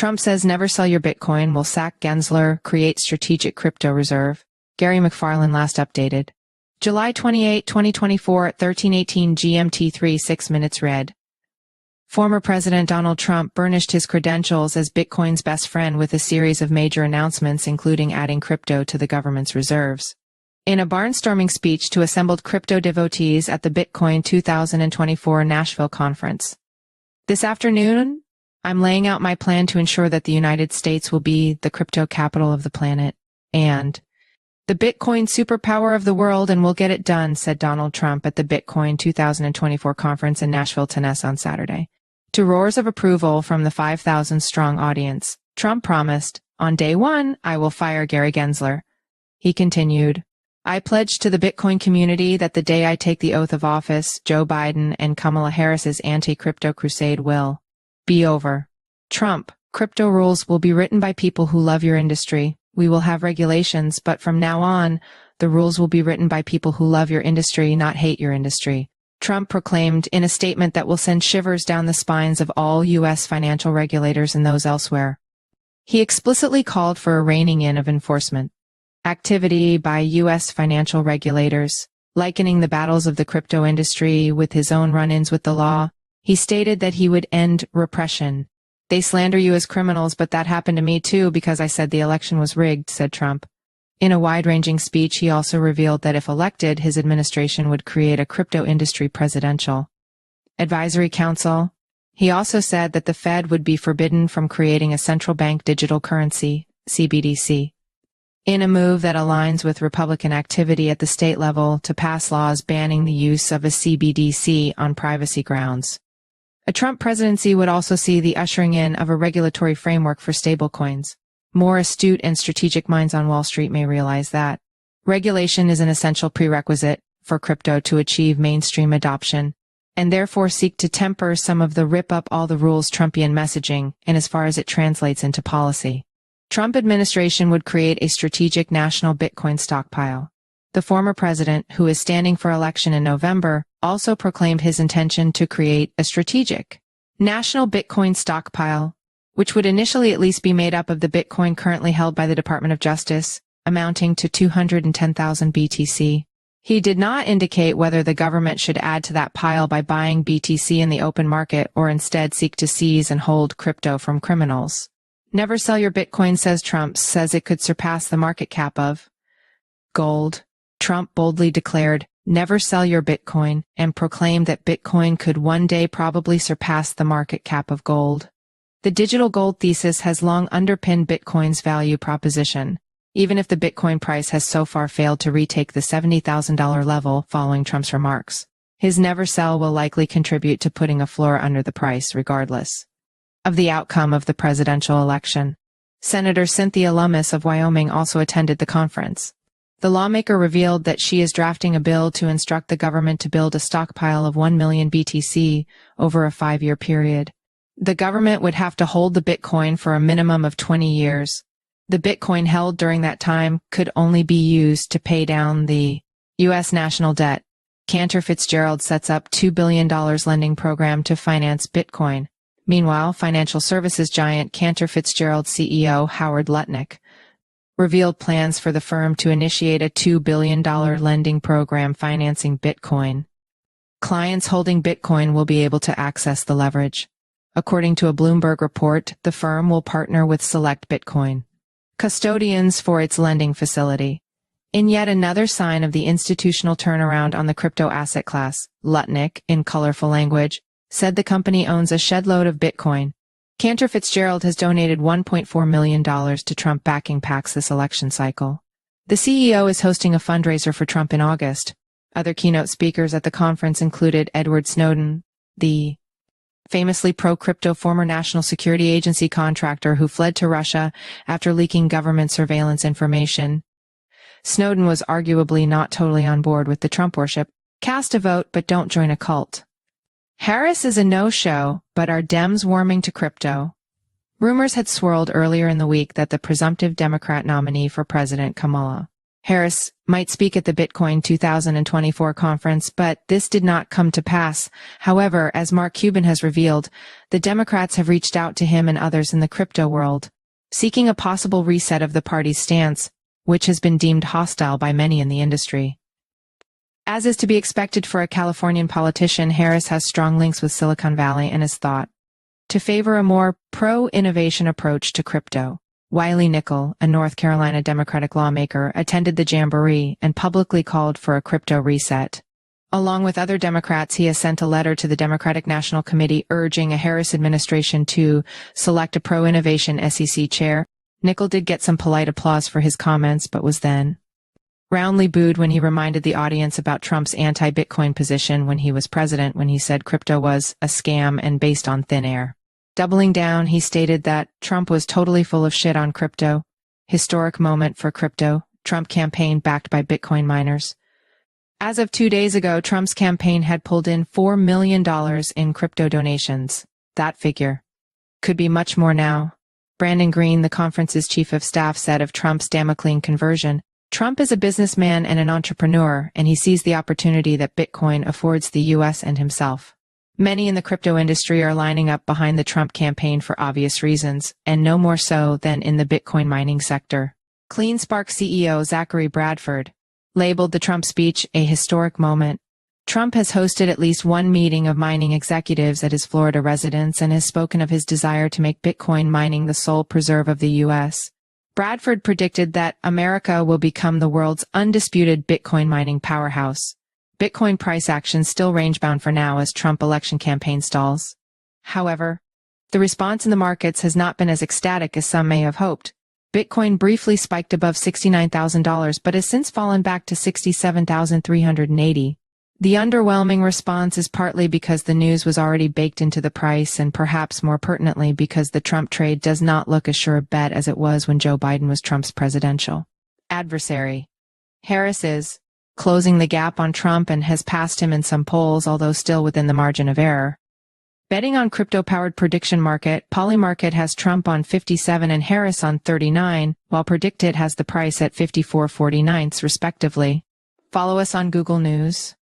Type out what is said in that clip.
Trump says never sell your Bitcoin, will sack Gensler, create strategic crypto reserve. Gary McFarlane last updated. July 28, 2024 at 13:18 GMT 3:06 minutes read. Former President Donald Trump burnished his credentials as Bitcoin's best friend with a series of major announcements, including adding crypto to the government's reserves. In a barnstorming speech to assembled crypto devotees at the Bitcoin 2024 Nashville conference. This afternoon, I'm laying out my plan to ensure that the United States will be the crypto capital of the planet and the Bitcoin superpower of the world, and we'll get it done, said Donald Trump at the Bitcoin 2024 conference in Nashville, Tennesse on Saturday. To roars of approval from the 5,000-strong audience, Trump promised, on day one, I will fire Gary Gensler. He continued, I pledge to the Bitcoin community that the day I take the oath of office, Joe Biden and Kamala Harris's anti-crypto crusade will be over. Trump, crypto rules will be written by people who love your industry. We will have regulations, but from now on, the rules will be written by people who love your industry, not hate your industry. Trump proclaimed in a statement that will send shivers down the spines of all U.S. financial regulators and those elsewhere. He explicitly called for a reining in of enforcement activity by U.S. financial regulators, likening the battles of the crypto industry with his own run-ins with the law. He stated that he would end repression. They slander you as criminals, but that happened to me too because I said the election was rigged, said Trump. In a wide-ranging speech, he also revealed that if elected, his administration would create a crypto industry presidential advisory council. He also said that the Fed would be forbidden from creating a central bank digital currency, CBDC, in a move that aligns with Republican activity at the state level to pass laws banning the use of a CBDC on privacy grounds. A Trump presidency would also see the ushering in of a regulatory framework for stablecoins. More astute and strategic minds on Wall Street may realize that regulation is an essential prerequisite for crypto to achieve mainstream adoption, and therefore seek to temper some of the rip up all the rules Trumpian messaging, and as far as it translates into policy. Trump administration would create a strategic national Bitcoin stockpile. The former president, who is standing for election in November, also proclaimed his intention to create a strategic national Bitcoin stockpile, which would initially at least be made up of the Bitcoin currently held by the Department of Justice, amounting to 210,000 BTC. He did not indicate whether the government should add to that pile by buying BTC in the open market or instead seek to seize and hold crypto from criminals. Never sell your Bitcoin, says Trump, says it could surpass the market cap of gold. Trump boldly declared, never sell your Bitcoin, and proclaimed that Bitcoin could one day probably surpass the market cap of gold. The digital gold thesis has long underpinned Bitcoin's value proposition, even if the Bitcoin price has so far failed to retake the $70,000 level following Trump's remarks. His never sell will likely contribute to putting a floor under the price regardless of the outcome of the presidential election. Senator Cynthia Lummis of Wyoming also attended the conference. The lawmaker revealed that she is drafting a bill to instruct the government to build a stockpile of 1 million BTC over a 5-year period. The government would have to hold the Bitcoin for a minimum of 20 years. The Bitcoin held during that time could only be used to pay down the U.S. national debt. Cantor Fitzgerald sets up $2 billion lending program to finance Bitcoin. Meanwhile, financial services giant Cantor Fitzgerald CEO Howard Lutnick revealed plans for the firm to initiate a $2 billion lending program financing Bitcoin. Clients holding Bitcoin will be able to access the leverage. According to a Bloomberg report, the firm will partner with Select Bitcoin custodians for its lending facility. In yet another sign of the institutional turnaround on the crypto asset class, Lutnick, in colorful language, said the company owns a shed-load of Bitcoin. Cantor Fitzgerald has donated $1.4 million to Trump backing PACs this election cycle. The CEO is hosting a fundraiser for Trump in August. Other keynote speakers at the conference included Edward Snowden, the famously pro-crypto former National Security Agency contractor who fled to Russia after leaking government surveillance information. Snowden was arguably not totally on board with the Trump worship. Cast a vote, but don't join a cult. Harris is a no-show, but are Dems warming to crypto? Rumors had swirled earlier in the week that the presumptive Democrat nominee for president, Kamala Harris might speak at the Bitcoin 2024 conference, but this did not come to pass. However, as Mark Cuban has revealed, the Democrats have reached out to him and others in the crypto world, seeking a possible reset of the party's stance, which has been deemed hostile by many in the industry. As is to be expected for a Californian politician, Harris has strong links with Silicon Valley and is thought to favor a more pro-innovation approach to crypto. Wiley Nickel, a North Carolina Democratic lawmaker, attended the jamboree and publicly called for a crypto reset. Along with other Democrats, he has sent a letter to the Democratic National Committee urging a Harris administration to select a pro-innovation SEC chair. Nickel did get some polite applause for his comments, but was then roundly booed when he reminded the audience about Trump's anti-Bitcoin position when he was president, when he said crypto was a scam and based on thin air. Doubling down, he stated that Trump was totally full of shit on crypto. Historic moment for crypto. Trump campaign backed by Bitcoin miners. As of 2 days ago, Trump's campaign had pulled in $4 million in crypto donations. That figure could be much more now. Brandon Green, the conference's chief of staff, said of Trump's Damoclean conversion, Trump is a businessman and an entrepreneur, and he sees the opportunity that Bitcoin affords the U.S. and himself. Many in the crypto industry are lining up behind the Trump campaign for obvious reasons, and no more so than in the Bitcoin mining sector. CleanSpark CEO Zachary Bradford labeled the Trump speech a historic moment. Trump has hosted at least one meeting of mining executives at his Florida residence and has spoken of his desire to make Bitcoin mining the sole preserve of the U.S. Bradford predicted that America will become the world's undisputed Bitcoin mining powerhouse. Bitcoin price actions still range-bound for now as Trump election campaign stalls. However, the response in the markets has not been as ecstatic as some may have hoped. Bitcoin briefly spiked above $69,000 but has since fallen back to $67,380. The underwhelming response is partly because the news was already baked into the price and perhaps more pertinently because the Trump trade does not look as sure a bet as it was when Joe Biden was Trump's presidential adversary. Harris is closing the gap on Trump and has passed him in some polls, although still within the margin of error. Betting on crypto-powered prediction market, Polymarket has Trump on 57 and Harris on 39, while Predicted has the price at 54.49 respectively. Follow us on Google News.